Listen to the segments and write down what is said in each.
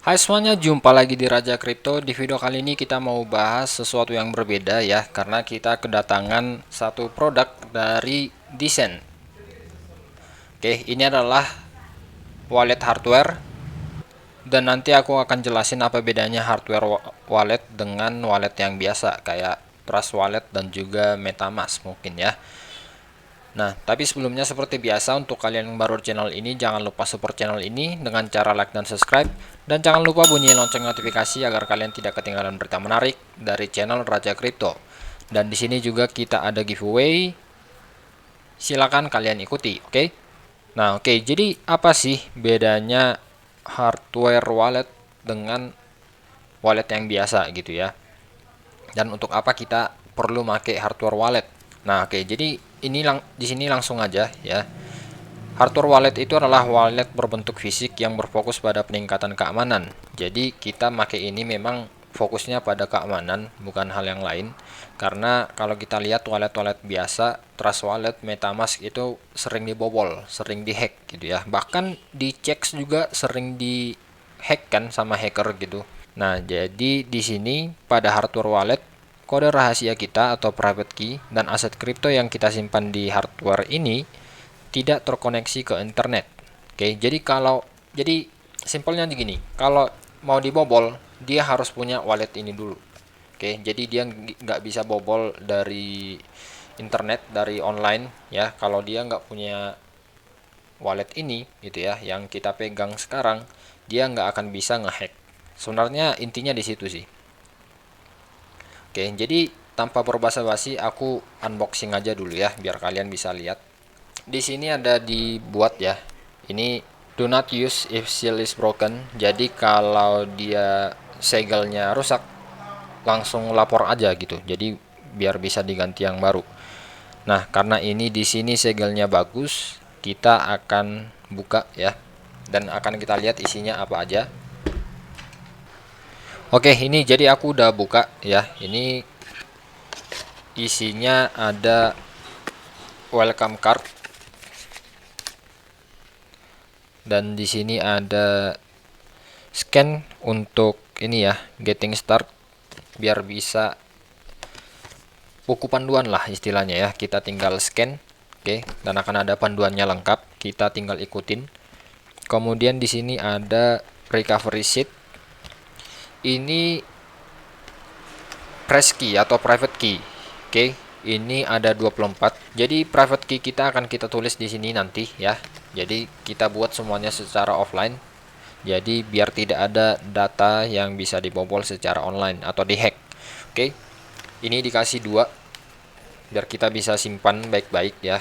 Hai semuanya, jumpa lagi di Raja Kripto. Di video kali ini kita mau bahas sesuatu yang berbeda ya, karena kita kedatangan satu produk dari Design. Oke, ini adalah wallet hardware dan nanti aku akan jelasin apa bedanya hardware wallet dengan wallet yang biasa kayak Trust Wallet dan juga MetaMask mungkin ya. Nah, tapi sebelumnya seperti biasa untuk kalian yang baru di channel ini, jangan lupa support channel ini dengan cara like dan subscribe. Dan jangan lupa bunyiin lonceng notifikasi agar kalian tidak ketinggalan berita menarik dari channel Raja Kripto. Dan di sini juga kita ada giveaway. Silakan kalian ikuti, oke? Nah, oke. Jadi apa sih bedanya hardware wallet dengan wallet yang biasa gitu ya? Dan untuk apa kita perlu pakai hardware wallet? Nah, oke. Jadi ini di sini langsung aja ya. Hardware wallet itu adalah wallet berbentuk fisik yang berfokus pada peningkatan keamanan. Jadi kita pakai ini memang fokusnya pada keamanan, bukan hal yang lain. Karena kalau kita lihat wallet-wallet biasa, Trust Wallet, MetaMask itu sering dibobol, sering dihack gitu ya. Bahkan dicek juga sering dihack kan sama hacker gitu. Nah, jadi di sini pada hardware wallet, kode rahasia kita atau private key dan aset kripto yang kita simpan di hardware ini tidak terkoneksi ke internet. Oke, jadi simpelnya begini, kalau mau dibobol dia harus punya wallet ini dulu. Oke, jadi dia nggak bisa bobol dari internet, dari online ya. Kalau dia nggak punya wallet ini gitu ya, yang kita pegang sekarang, dia nggak akan bisa ngehack. Sebenarnya intinya di situ sih. Oke, jadi tanpa berbasa-basi aku unboxing aja dulu ya, biar kalian bisa lihat. Di sini ada dibuat ya. Ini do not use if seal is broken. Jadi kalau dia segelnya rusak, langsung lapor aja gitu. Jadi biar bisa diganti yang baru. Nah, karena ini di sini segelnya bagus, kita akan buka ya. Dan akan kita lihat isinya apa aja. Oke, ini jadi aku udah buka ya. Ini isinya ada welcome card. Dan di sini ada scan untuk ini ya, getting start, biar bisa buku panduan lah istilahnya ya. Kita tinggal scan, oke, dan akan ada panduannya lengkap. Kita tinggal ikutin. Kemudian di sini ada recovery sheet. Ini press key atau private key. Oke, ini ada 24. Jadi private key kita akan kita tulis di sini nanti ya. Jadi kita buat semuanya secara offline. Jadi biar tidak ada data yang bisa dibobol secara online atau dihack. Oke. Ini dikasih 2 biar kita bisa simpan baik-baik ya.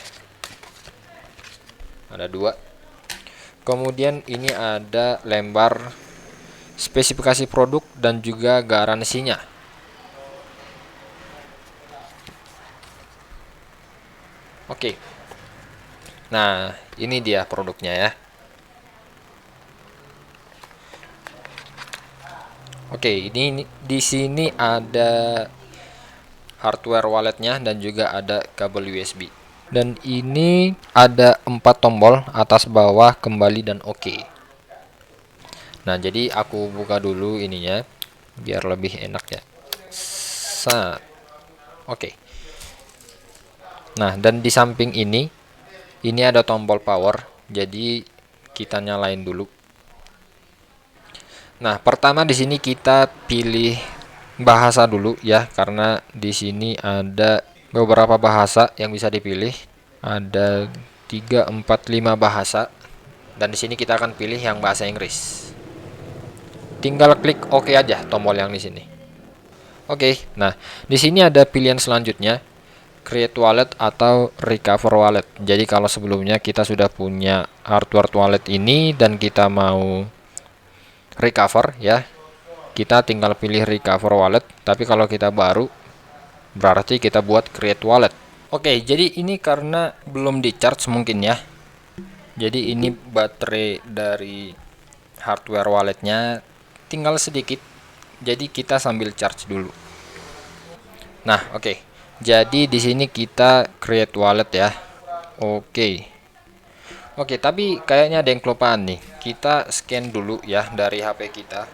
Ada 2. Kemudian ini ada lembar spesifikasi produk dan juga garansinya. Oke. Nah, ini dia produknya ya. Oke, ini di sini ada hardware walletnya dan juga ada kabel USB. Dan ini ada 4 tombol, atas, bawah, kembali, dan oke. Nah, jadi aku buka dulu ininya biar lebih enak ya. Oke. Nah, dan di samping ini ada tombol power. Jadi kita nyalain dulu. Nah, pertama di sini kita pilih bahasa dulu ya, karena di sini ada beberapa bahasa yang bisa dipilih. Ada 3, 4, 5 bahasa. Dan di sini kita akan pilih yang bahasa Inggris. Tinggal klik OK aja tombol yang di sini. Oke, nah di sini ada pilihan selanjutnya, create wallet atau recover wallet. Jadi kalau sebelumnya kita sudah punya hardware wallet ini dan kita mau recover ya, kita tinggal pilih recover wallet. Tapi kalau kita baru, berarti kita buat create wallet. Oke, jadi ini karena belum di charge mungkin ya. Jadi ini baterai dari hardware walletnya tinggal sedikit. Jadi kita sambil charge dulu. Nah, oke. Jadi di sini kita create wallet ya. Oke. Oke, tapi kayaknya ada yang kelupaan nih. Kita scan dulu ya dari HP kita,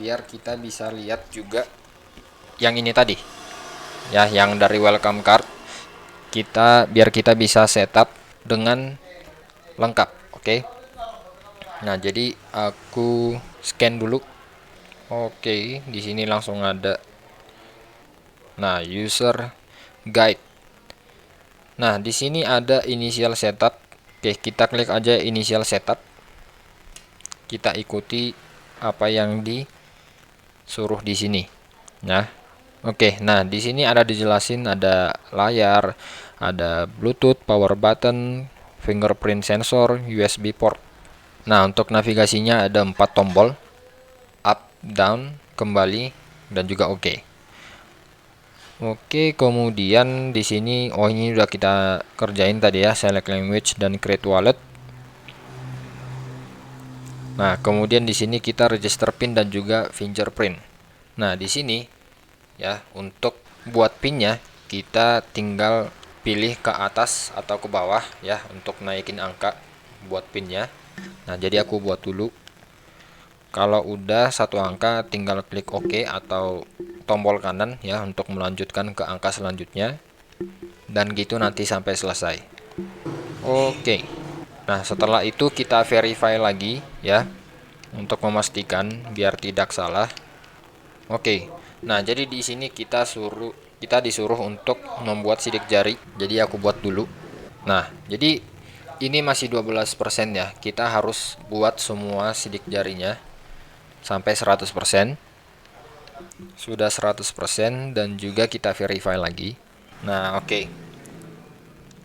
biar kita bisa lihat juga yang ini tadi, ya, yang dari welcome card. Biar kita bisa setup dengan lengkap. Oke. Nah, jadi aku scan dulu. Oke, di sini langsung ada. Nah, user guide. Nah, di sini ada initial setup. Oke, kita klik aja initial setup. Kita ikuti apa yang disuruh di sini. Nah, oke. Nah, di sini ada dijelasin, ada layar, ada Bluetooth, power button, fingerprint sensor, USB port. Nah, untuk navigasinya ada 4 tombol, up, down, kembali, dan juga oke. Oke, kemudian di sini, oh ini udah kita kerjain tadi ya, select language dan create wallet. Nah, kemudian di sini kita register PIN dan juga fingerprint. Nah, di sini ya, untuk buat PIN-nya kita tinggal pilih ke atas atau ke bawah ya untuk naikin angka buat PIN-nya. Nah, jadi aku buat dulu. Kalau udah satu angka tinggal klik OK atau tombol kanan ya untuk melanjutkan ke angka selanjutnya, dan gitu nanti sampai selesai. Oke. Nah, setelah itu kita verify lagi ya untuk memastikan biar tidak salah. Oke. Nah, jadi di sini kita disuruh untuk membuat sidik jari. Jadi aku buat dulu. Nah, jadi ini masih 12% ya. Kita harus buat semua sidik jarinya sampai 100%. Sudah 100% dan juga kita verify lagi. Nah, oke.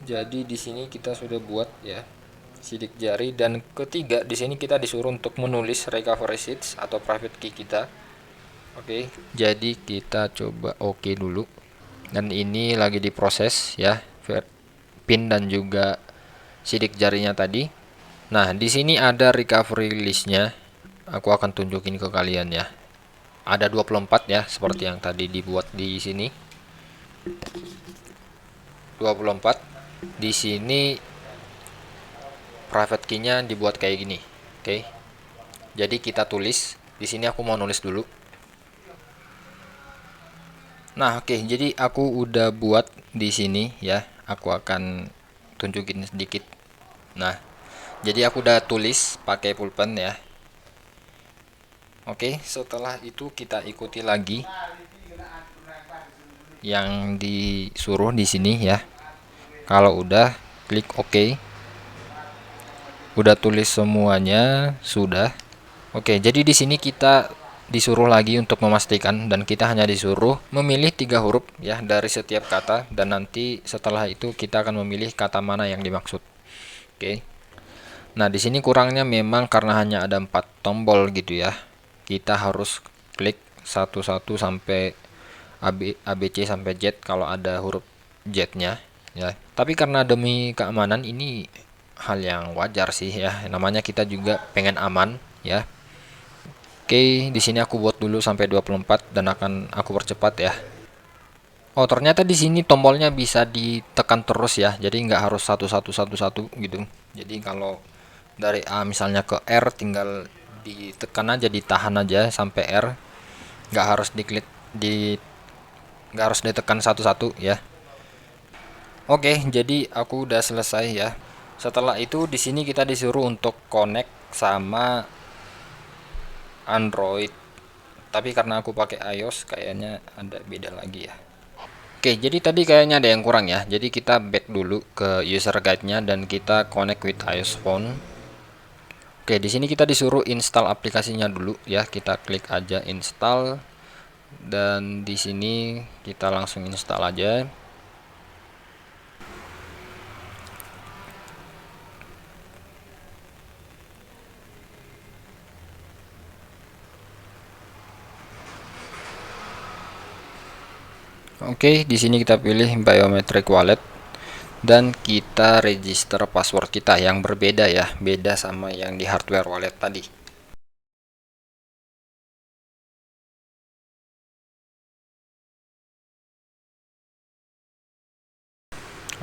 Jadi di sini kita sudah buat ya sidik jari, dan ketiga di sini kita disuruh untuk menulis recovery sheets atau private key kita. Oke, jadi kita coba oke dulu. Dan ini lagi diproses ya, pin dan juga sidik jarinya tadi. Nah, di sini ada recovery listnya. Aku akan tunjukin ke kalian ya. Ada 24 ya, seperti yang tadi dibuat di sini. 24. Di sini private key-nya dibuat kayak gini. Oke. Jadi kita tulis. Di sini aku mau nulis dulu. Nah, oke. Jadi aku udah buat di sini ya. Aku akan tunjukin sedikit. Nah, jadi aku udah tulis pakai pulpen ya. Oke, setelah itu kita ikuti lagi yang disuruh di sini ya. Kalau udah, klik OK. Udah tulis semuanya, sudah. Oke, jadi di sini kita disuruh lagi untuk memastikan, dan kita hanya disuruh memilih 3 huruf ya dari setiap kata, dan nanti setelah itu kita akan memilih kata mana yang dimaksud. Oke. Nah, di sini kurangnya memang karena hanya ada 4 tombol gitu ya. Kita harus klik satu-satu sampai ABC sampai Z kalau ada huruf Z-nya ya. Tapi karena demi keamanan ini hal yang wajar sih ya. Namanya kita juga pengen aman ya. Oke, di sini aku buat dulu sampai 24 dan akan aku percepat ya. Oh, ternyata di sini tombolnya bisa ditekan terus ya. Jadi nggak harus satu-satu gitu. Jadi kalau dari A misalnya ke R tinggal ditekan aja, ditahan aja sampai R. Nggak harus diklik nggak harus ditekan satu-satu ya. Oke, jadi aku udah selesai ya. Setelah itu di sini kita disuruh untuk connect sama Android. Tapi karena aku pakai iOS kayaknya ada beda lagi ya. Oke, jadi tadi kayaknya ada yang kurang ya. Jadi kita back dulu ke user guide-nya dan kita connect with iOS phone. Oke, di sini kita disuruh install aplikasinya dulu ya. Kita klik aja install, dan di sini kita langsung install aja. Oke, di sini kita pilih biometric wallet dan kita register password kita yang berbeda ya, beda sama yang di hardware wallet tadi.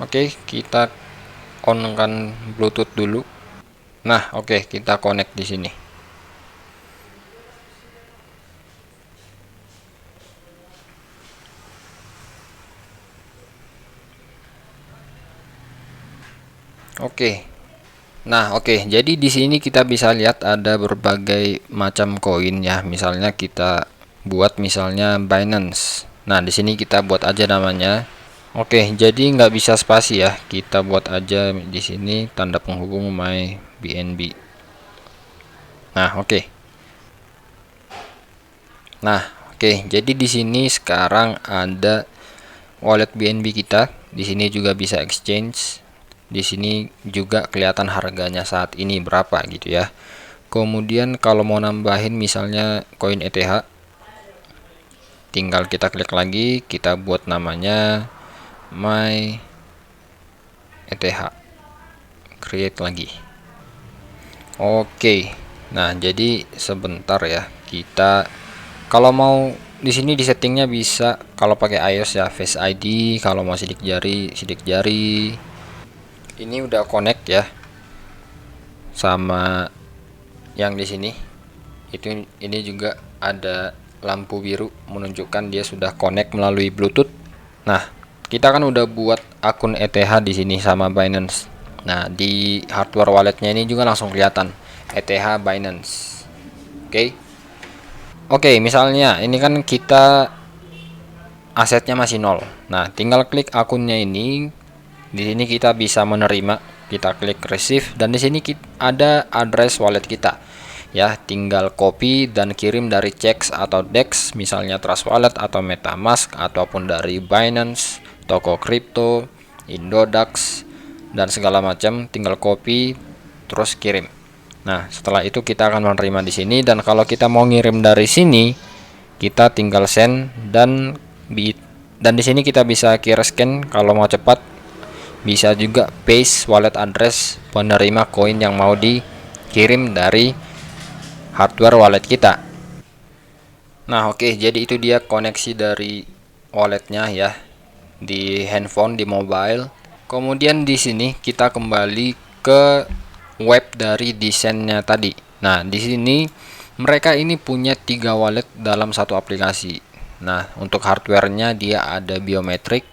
Oke, kita on kan Bluetooth dulu. Nah, oke, kita connect di sini. Oke. Nah, oke. Jadi di sini kita bisa lihat ada berbagai macam koin ya. Misalnya kita buat misalnya Binance. Nah, di sini kita buat aja namanya. Oke, jadi nggak bisa spasi ya. Kita buat aja di sini tanda penghubung my BNB. Nah, oke. Nah, oke. Jadi di sini sekarang ada wallet BNB kita. Di sini juga bisa exchange. Di sini juga kelihatan harganya saat ini berapa gitu ya. Kemudian kalau mau nambahin misalnya koin ETH, tinggal kita klik lagi, kita buat namanya my ETH, create lagi. Oke. Nah, jadi sebentar ya, kita kalau mau di sini di settingnya bisa kalau pakai iOS ya Face ID, kalau mau sidik jari sidik jari. Ini udah connect ya sama yang di sini. Ini juga ada lampu biru menunjukkan dia sudah connect melalui Bluetooth. Nah, kita kan udah buat akun ETH di sini sama Binance. Nah, di hardware walletnya ini juga langsung kelihatan ETH Binance. Oke, misalnya ini kan kita asetnya masih nol. Nah, tinggal klik akunnya ini. Di sini kita bisa menerima, kita klik receive dan di sini ada address wallet kita. Ya, tinggal copy dan kirim dari Chex atau Dex, misalnya Trust Wallet atau MetaMask ataupun dari Binance, toko kripto, Indodax dan segala macam, tinggal copy terus kirim. Nah, setelah itu kita akan menerima di sini dan kalau kita mau ngirim dari sini, kita tinggal send dan di sini kita bisa QR scan kalau mau cepat. Bisa juga paste wallet address penerima koin yang mau dikirim dari hardware wallet kita. Nah, oke, jadi itu dia koneksi dari walletnya ya di handphone, di mobile. Kemudian di sini kita kembali ke web dari desainnya tadi. Nah, di sini mereka ini punya 3 wallet dalam satu aplikasi. Nah, untuk hardwarenya dia ada biometrik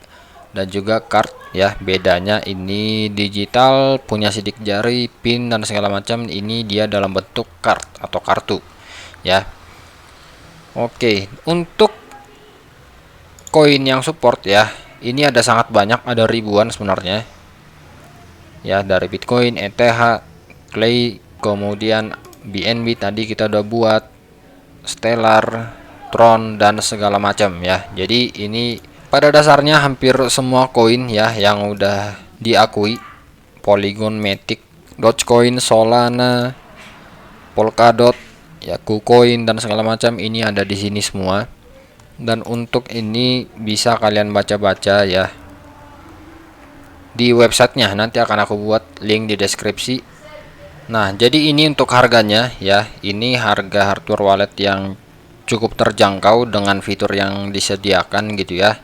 dan juga card ya. Bedanya ini digital, punya sidik jari, pin dan segala macam. Ini dia dalam bentuk card atau kartu ya. Oke, untuk koin yang support ya, ini ada sangat banyak, ada ribuan sebenarnya ya, dari Bitcoin, ETH, Clay, kemudian BNB tadi kita udah buat, Stellar, Tron dan segala macam ya. Jadi ini pada dasarnya hampir semua koin ya yang udah diakui, Polygon, Matic, Dogecoin, Solana, Polkadot, ya KuCoin dan segala macam ini ada di sini semua. Dan untuk ini bisa kalian baca-baca ya di websitenya, nanti akan aku buat link di deskripsi. Nah, jadi ini untuk harganya ya. Ini harga hardware wallet yang cukup terjangkau dengan fitur yang disediakan gitu ya.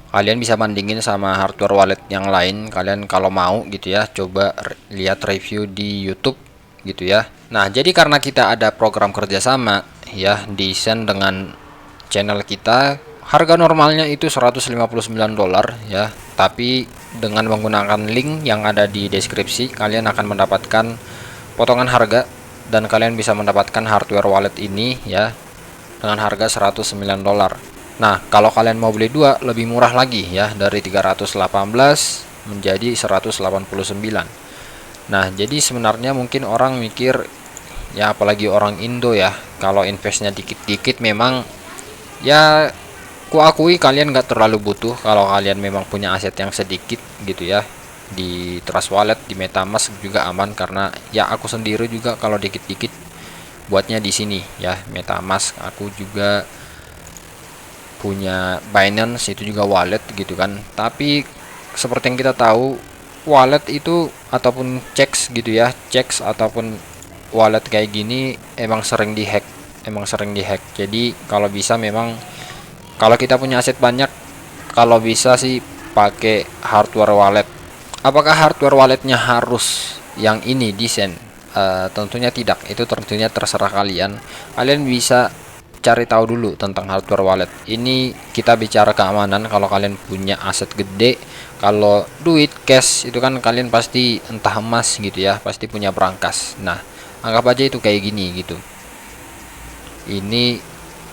Kalian bisa bandingin sama hardware wallet yang lain. Kalian kalau mau gitu ya, coba lihat review di YouTube gitu ya. Nah, jadi karena kita ada program kerjasama ya, desain dengan channel kita, harga normalnya itu $159 ya. Tapi dengan menggunakan link yang ada di deskripsi, kalian akan mendapatkan potongan harga dan kalian bisa mendapatkan hardware wallet ini ya dengan harga $109. Nah, kalau kalian mau beli dua lebih murah lagi ya, dari 318 menjadi 189. Nah, jadi sebenarnya mungkin orang mikir ya, apalagi orang Indo ya, kalau investnya dikit-dikit memang ya, ku akui kalian nggak terlalu butuh kalau kalian memang punya aset yang sedikit gitu ya. Di Trust Wallet, di MetaMask juga aman karena ya aku sendiri juga kalau dikit-dikit buatnya di sini ya, MetaMask. Aku juga punya Binance, itu juga wallet gitu kan. Tapi seperti yang kita tahu, wallet itu ataupun Chex gitu ya, Chex ataupun wallet kayak gini emang sering dihack, jadi kalau bisa memang kalau kita punya aset banyak, kalau bisa sih pakai hardware wallet Apakah hardware walletnya harus yang ini desain? Tentunya tidak, itu tentunya terserah kalian. Kalian bisa cari tahu dulu tentang hardware wallet. Ini kita bicara keamanan. Kalau kalian punya aset gede, kalau duit cash itu kan kalian pasti entah emas gitu ya, pasti punya brankas. Nah, anggap aja itu kayak gini gitu. Ini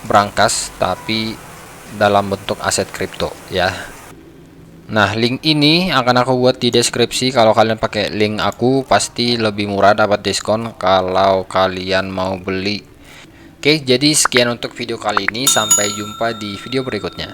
brankas tapi dalam bentuk aset kripto ya. Nah, link ini akan aku buat di deskripsi. Kalau kalian pakai link aku pasti lebih murah, dapat diskon kalau kalian mau beli. Oke, jadi sekian untuk video kali ini. Sampai jumpa di video berikutnya.